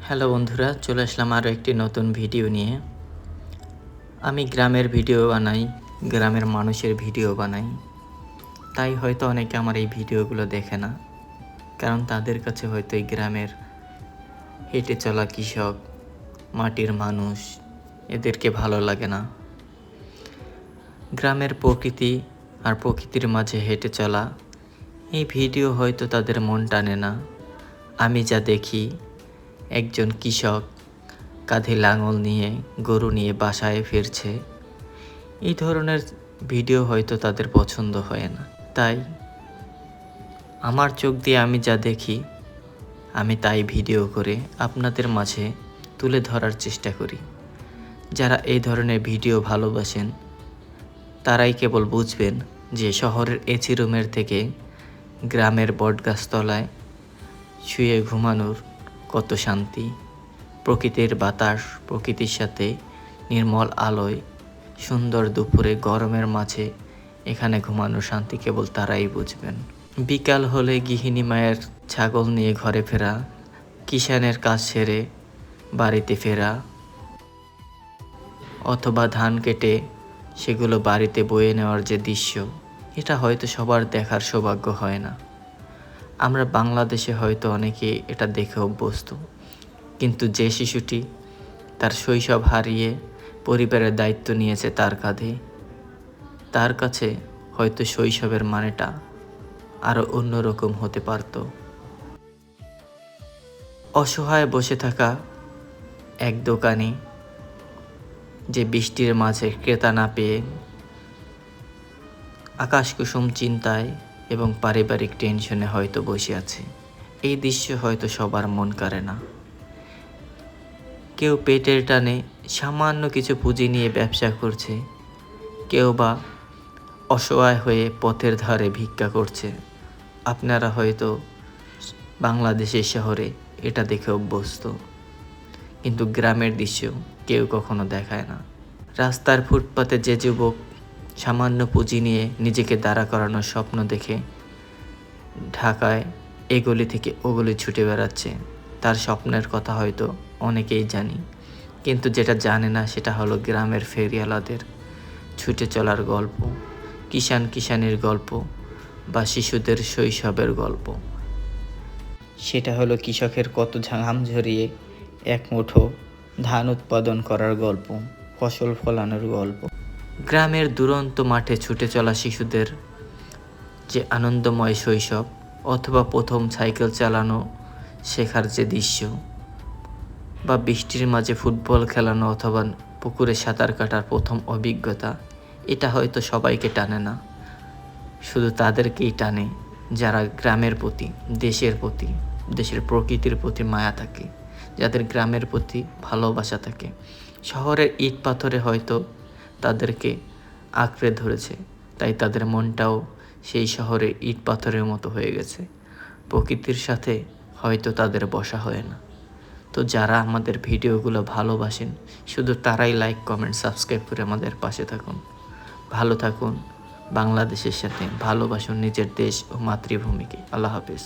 Hello বন্ধুরা, চলে আসলাম আরও একটি নতুন ভিডিও নিয়ে। আমি গ্রামের ভিডিও বানাই, গ্রামের মানুষের ভিডিও বানাই। তাই হয়তো অনেকে আমার এই ভিডিওগুলো দেখে না, কারণ তাদের কাছে হয়তো এই গ্রামের হেঁটে চলা কৃষক, মাটির মানুষ এদেরকে ভালো লাগে না। গ্রামের প্রকৃতি আর প্রকৃতির মাঝে হেঁটে চলা এই ভিডিও হয়তো তাদের মন টানে না। আমি যা দেখি, একজন কৃষক কাঁধে লাঙল নিয়ে গরু নিয়ে বাসায় ফিরছে, এই ধরনের ভিডিও হয়তো তাদের পছন্দ হয় না। তাই আমার চোখ দিয়ে আমি যা দেখি, আমি তাই ভিডিও করে আপনাদের মাঝে তুলে ধরার চেষ্টা করি। যারা এই ধরনের ভিডিও ভালোবাসেন তারাই কেবল বুঝবেন যে শহরের এসি রুমের থেকে গ্রামের বটগাছতলায় শুয়ে ঘুমানোর কত শান্তি। প্রকৃতির বাতাস, প্রকৃতির সাথে নির্মল আলোয় সুন্দর দুপুরে গরমের মাঝে এখানে ঘুমানোর শান্তি কেবল তারাই বুঝবেন। বিকাল হলে গৃহিণী মায়ের ছাগল নিয়ে ঘরে ফেরা, কিষানের কাজ সেরে বাড়িতে ফেরা, অথবা ধান কেটে সেগুলো বাড়িতে বয়ে নেওয়ার যে দৃশ্য, এটা হয়তো সবার দেখার সৌভাগ্য হয় না। আমরা বাংলাদেশে হয়তো অনেকে এটা দেখে অভ্যস্ত, কিন্তু যে শিশুটি তার শৈশব হারিয়ে পরিবারের দায়িত্ব নিয়েছে তার কাঁধে, তার কাছে হয়তো শৈশবের মানেটা আরও অন্যরকম হতে পারত। অসহায় বসে থাকা এক দোকানি যে বৃষ্টির মাঝে ক্রেতা না পেয়ে আকাশকুসুম চিন্তায় এবং পারিবারিক টেনশনে হয়তো বসে আছে, এই দৃশ্য হয়তো সবার মন কাড়ে না। কেউ পেটের টানে সামান্য কিছু পুঁজি নিয়ে ব্যবসা করছে, কেউ বা অসহায় হয়ে পথের ধারে ভিক্ষা করছে। আপনারা হয়তো বাংলাদেশের শহরে এটা দেখে অভ্যস্ত, কিন্তু গ্রামের দৃশ্য কেউ কখনো দেখায় না। রাস্তার ফুটপাতে যে যুবক সামান্য পুঁজি নিয়ে নিজেকে দাঁড়া করানোর স্বপ্ন দেখে ঢাকায় এগলি থেকে ওগলি ছুটে বেড়াচ্ছে, তার স্বপ্নের কথা হয়তো অনেকেই জানি, কিন্তু যেটা জানে না সেটা হলো গ্রামের ফেরিওয়ালাদের ছুটে চলার গল্প, কিষানের গল্প বা শিশুদের শৈশবের গল্প। সেটা হলো কৃষকের কত ঘাম ঝরিয়ে এক মুঠো ধান উৎপাদন করার গল্প, ফসল ফলানোর গল্প। গ্রামের দুরন্ত মাঠে ছুটে চলা শিশুদের যে আনন্দময় শৈশব, অথবা প্রথম সাইকেল চালানো শেখার যে দৃশ্য, বা বৃষ্টির মাঝে ফুটবল খেলানো অথবা পুকুরে সাঁতার কাটার প্রথম অভিজ্ঞতা, এটা হয়তো সবাইকে টানে না। শুধু তাদেরকেই টানে যারা গ্রামের প্রতি, দেশের প্রকৃতির প্রতি মায়া থাকে, যাদের গ্রামের প্রতি ভালোবাসা থাকে। শহরের ইট পাথরে হয়তো তাদেরকে আঁকড়ে ধরেছে, তাই তাদের মনটাও সেই শহরের ইট পাথরের মতো হয়ে গেছে। প্রকৃতির সাথে হয়তো তাদের বসা হয় না। তো যারা আমাদের ভিডিওগুলো ভালোবাসেন, শুধু তারাই লাইক, কমেন্ট, সাবস্ক্রাইব করে আমাদের পাশে থাকুন। ভালো থাকুন, বাংলাদেশের সাথে ভালোবাসুন নিজের দেশ ও মাতৃভূমিকে। আল্লাহ হাফেজ।